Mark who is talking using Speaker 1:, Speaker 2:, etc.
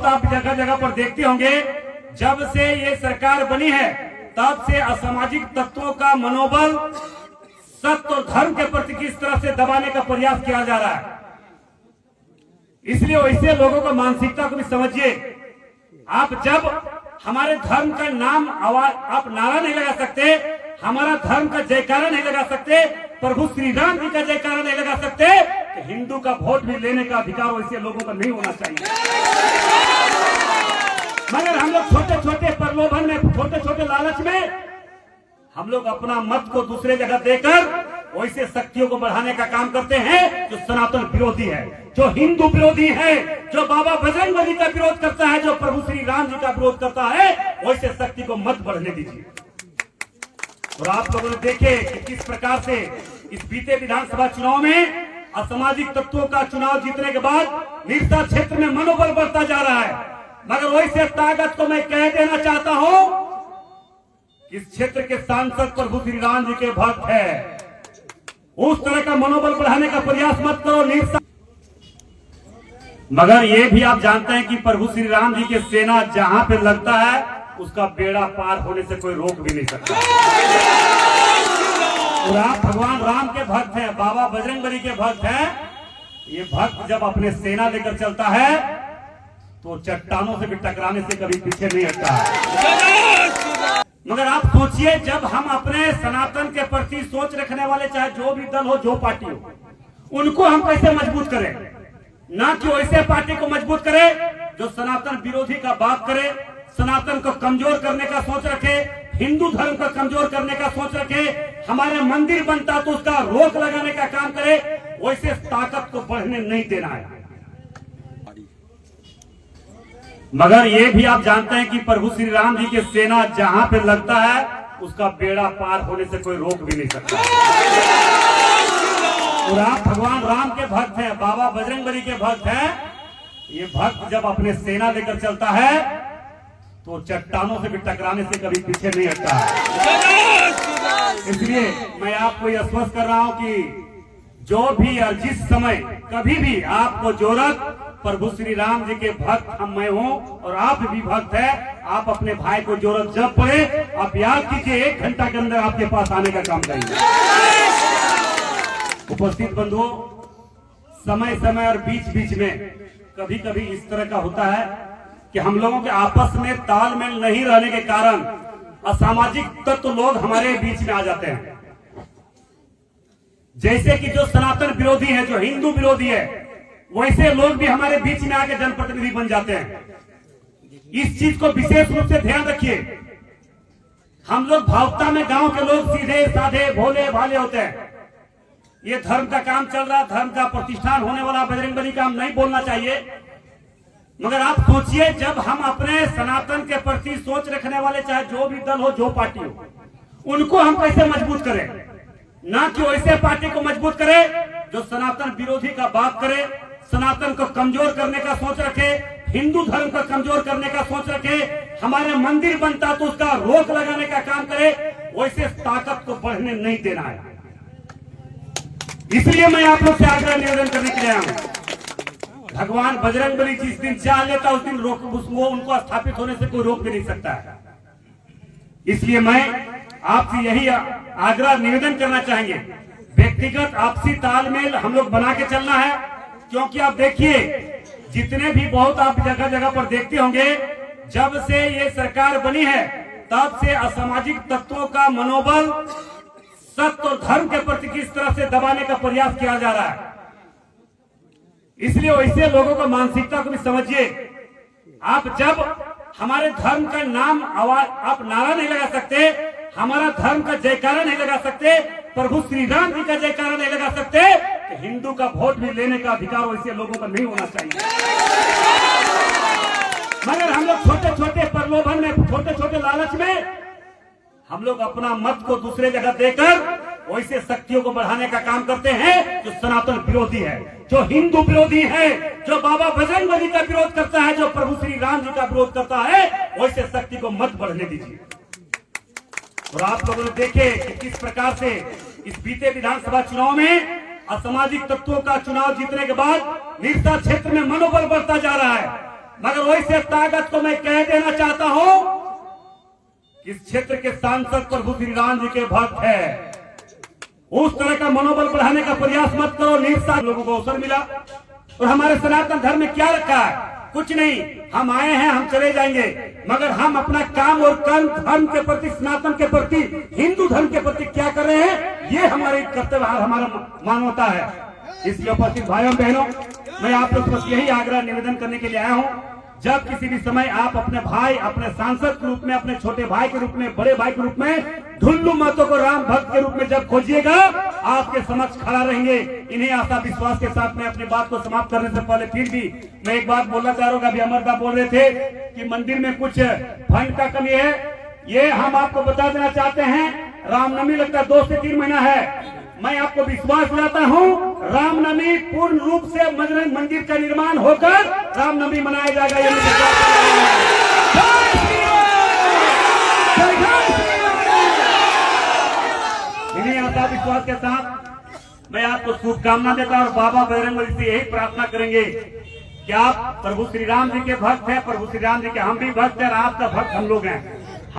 Speaker 1: बहुत आप जगह जगह पर देखते होंगे, जब से ये सरकार बनी है तब से असामाजिक तत्वों का मनोबल सत्य और धर्म के प्रति किस तरह से दबाने का प्रयास किया जा रहा है। इसलिए वैसे लोगों को मानसिकता को भी समझिए। आप जब हमारे धर्म का नाम आवाज आप नारा नहीं लगा सकते, हमारा धर्म का जयकारा नहीं लगा सकते, प्रभु श्री राम जी का जयकारा नहीं लगा सकते, तो हिंदू का वोट भी लेने का अधिकार वैसे लोगों को नहीं होना चाहिए। मगर हम लोग छोटे छोटे प्रलोभन में, छोटे छोटे लालच में हम लोग अपना मत को दूसरे जगह देकर वैसे शक्तियों को बढ़ाने का काम करते हैं जो सनातन विरोधी है, जो हिंदू विरोधी है, जो बाबा बजरंगबली का विरोध करता है, जो प्रभु श्री राम जी का विरोध करता है, वैसे शक्ति को मत बढ़ने दीजिए। और आप लोगों ने देखे कि किस प्रकार से इस बीते विधानसभा चुनाव में असामाजिक तत्वों का चुनाव जीतने के बाद निरसा क्षेत्र में मनोबल बढ़ता जा रहा है। मगर वैसे ताकत को मैं कह देना चाहता हूं, इस क्षेत्र के सांसद प्रभु श्री राम जी के भक्त है, उस तरह का मनोबल बढ़ाने का प्रयास मत करो निरसा। मगर ये भी आप जानते हैं कि प्रभु श्री राम जी की सेना जहां पे लगता है उसका बेड़ा पार होने से कोई रोक भी नहीं सकता। और आप भगवान राम के भक्त हैं, बाबा बजरंगबली के भक्त हैं। ये भक्त जब अपने सेना लेकर चलता है तो चट्टानों से भी टकराने से कभी पीछे नहीं हटता है। मगर आप सोचिए, जब हम अपने सनातन के प्रति सोच रखने वाले, चाहे जो भी दल हो, जो पार्टी हो, उनको हम कैसे मजबूत करें, ना कि वैसे पार्टी को मजबूत करें जो सनातन विरोधी का बात करे, सनातन को कमजोर करने का सोच रखे, हिंदू धर्म को कमजोर करने का सोच रखे, हमारे मंदिर बनता तो उसका रोक लगाने का काम करे। वैसे ताकत को बढ़ने नहीं देना है। मगर ये भी आप जानते हैं कि प्रभु श्री राम जी की सेना जहां पे लगता है उसका बेड़ा पार होने से कोई रोक भी नहीं सकता। और आप भगवान राम के भक्त हैं, बाबा बजरंगबली के भक्त हैं। ये भक्त जब अपने सेना लेकर चलता है तो चट्टानों से भी टकराने से कभी पीछे नहीं हटता है। इसलिए मैं आपको यह स्पष्ट कर रहा हूं कि जो भी और जिस समय कभी भी आपको जरूरत, प्रभु श्री राम जी के भक्त हम मैं हूं और आप भी भक्त हैं, आप अपने भाई को जरूरत जब पड़े आप याद कीजिए, 1 घंटा के अंदर आपके पास आने का काम करेंगे। उपस्थित बंधुओं, समय समय और बीच बीच में कभी कभी इस तरह का होता है कि हम लोगों के आपस में तालमेल नहीं रहने के कारण असामाजिक तत्व लोग हमारे बीच में आ जाते हैं। जैसे कि जो सनातन विरोधी है, जो हिंदू विरोधी है, वैसे लोग भी हमारे बीच में आके जनप्रतिनिधि बन जाते हैं। इस चीज को विशेष रूप से ध्यान रखिए। हम लोग भावुकता में गांव के लोग सीधे साधे भोले भाले होते हैं। ये धर्म का काम चल रहा, धर्म का प्रतिष्ठान होने वाला बजरंगबली का हम नहीं बोलना चाहिए। मगर आप सोचिए, जब हम अपने सनातन के प्रति सोच रखने वाले, चाहे जो भी दल हो, जो पार्टी हो, उनको हम कैसे मजबूत करें, ना कि वैसे पार्टी को मजबूत करें जो सनातन विरोधी का बात करे, सनातन को कमजोर करने का सोच रखे, हिंदू धर्म को कमजोर करने का सोच रखे, हमारे मंदिर बनता तो उसका रोक लगाने का काम करे। वैसे ताकत को बढ़ने नहीं देना है। इसलिए मैं आप लोग से आग्रह निवेदन करने के लिए आया हूं। भगवान बजरंगबली जिस दिन चाह लेता उस दिन रोक, वो उनको स्थापित होने से कोई रोक भी नहीं सकता है। इसलिए मैं आपसे यही आग्रह निवेदन करना चाहेंगे, व्यक्तिगत आपसी तालमेल हम लोग बना के चलना है। क्योंकि आप देखिए, जितने भी बहुत आप जगह जगह पर देखते होंगे, जब से ये सरकार बनी है तब से असामाजिक तत्वों का मनोबल सत्य और धर्म के प्रति किस तरह से दबाने का प्रयास किया जा रहा है। इसलिए वैसे लोगों को मानसिकता को भी समझिए। आप जब हमारे धर्म का नाम आवाज आप नारा नहीं लगा सकते, हमारा धर्म का जयकारा नहीं लगा सकते, प्रभु श्री राम जी का जयकारा नहीं लगा सकते, तो हिंदू का वोट भी लेने का अधिकार वैसे लोगों को नहीं होना चाहिए। मगर हम लोग छोटे छोटे प्रलोभन में, छोटे छोटे लालच में हम लोग अपना मत को दूसरे जगह देकर वैसे शक्तियों को बढ़ाने का काम करते हैं जो सनातन विरोधी है, जो हिंदू विरोधी है, जो बाबा बजरंगबली का विरोध करता है, जो प्रभु श्री राम जी का विरोध करता है। वैसे शक्ति को मत बढ़ने दीजिए। और आप लोगों ने देखे कि किस प्रकार से इस बीते विधानसभा चुनाव में असामाजिक तत्वों का चुनाव जीतने के बाद निरसा क्षेत्र में मनोबल बढ़ता जा रहा है। मगर वैसे ताकत को मैं कह देना चाहता हूं, इस क्षेत्र के सांसद प्रभु श्री राम जी के भक्त है। उस तरह का मनोबल बढ़ाने का प्रयास मत करो। निरसाध लोगों को अवसर मिला और हमारे सनातन धर्म में क्या रखा है? कुछ नहीं। हम आए हैं, हम चले जाएंगे, मगर हम अपना काम और कर्म धर्म के प्रति, सनातन के प्रति, हिंदू धर्म के प्रति क्या कर रहे हैं, ये हमारे कर्तव्य, हमारा मानवता है। इसलिए उपस्थित भाइयों बहनों, मैं आप लोग बस यही आग्रह निवेदन करने के लिए आया हूं, जब किसी भी समय आप अपने भाई, अपने सांसद के रूप में, अपने छोटे भाई के रूप में, बड़े भाई के रूप में, ढुल्लू महतो को राम भक्त के रूप में जब खोजिएगा, आपके समक्ष खड़ा रहेंगे। इन्हें आशा विश्वास के साथ मैं अपनी बात को समाप्त करने से पहले फिर भी मैं एक बात बोलना चाह रहा हूँ। अभी अमरदा बोल रहे थे कि मंदिर में कुछ फंड का कमी है। ये हम आपको बता देना चाहते हैं, रामनवमी लगता है 2 से 3 महीना है। मैं आपको विश्वास दिलाता हूं, रामनवमी पूर्ण रूप से बजरंग मंदिर का निर्माण होकर रामनवमी मनाया जाएगा। ये इन्हीं आशा विश्वास के साथ मैं आपको शुभकामना देता हूं और बाबा बजरंगबली से यही प्रार्थना करेंगे कि आप प्रभु श्री राम जी के भक्त हैं, प्रभु श्री राम जी के हम भी भक्त हैं और आपका भक्त हम लोग हैं।